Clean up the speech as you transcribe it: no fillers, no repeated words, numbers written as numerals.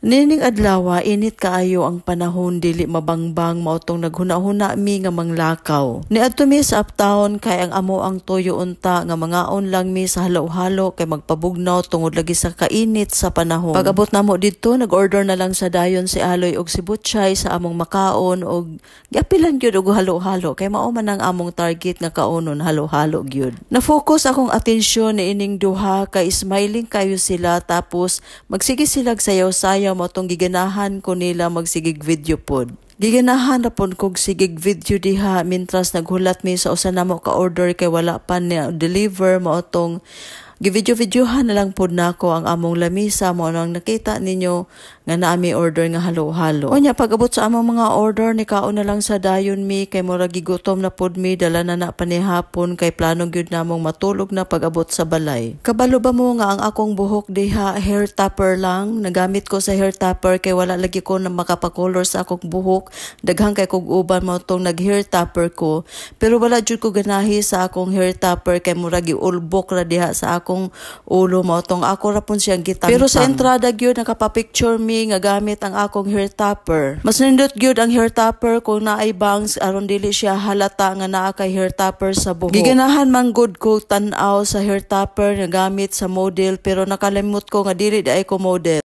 Nining adlaw, init kaayo ang panahon, dili mabangbang, maotong naghuna-huna mi nga manglakaw. Niadto mi sa uptown kay ang amo ang toyo unta nga mangaon lang mi sa halo-halo kay magpabugnaw tungod lagi sa kainit sa panahon. Pag-abot namo didto, nag-order na lang sa dayon si Aloy og si Butchay sa among makaon og giapilan gyud og halo-halo kay mao man ang among target nga kaonon, halo-halo gyud. Na-focus akong atensyon ni ining duha kay smiling kayo sila, tapos magsige sila sayaw-sayaw mo tong giganahan ko nila magsigig video pod. Giganahan na pon kog sigig video diha mintras naghulat mi sa usa namo ka order kay wala pa ni deliver mo tong givideo-videohan na lang pod nako ang among lamisa mo nang nakita ninyo nga naami order nga halo-halo. Unya pag-abot sa among mga order ni kaon na lang sa dayon mi kay mura gigutom na pod mi, dala na panihapon kay plano gyud namong matulog na pag-abot sa balay. Kabalo ba mo nga ang akong buhok diha hair topper lang, nagamit ko sa hair topper kay wala lagi ko na makapakolor sa akong buhok, daghang kay kog uban mo tong nag hair topper ko, pero wala jud ko ganahi sa akong hair topper kay mura giulbok ra diha sa akong ulo mo tong ako ra pon siyang gitangtang. Pero sa entrada gyud nakapapicture mi nga gamit ang akong hair topper. Mas nindot gyud ang hair topper kung naay bangs aron dili siya halata nga naa kay hair topper sa buhok. Giganahan man gud ko tan-aw sa hair topper nga gamit sa model, pero nakalimot ko nga dili ay ko model.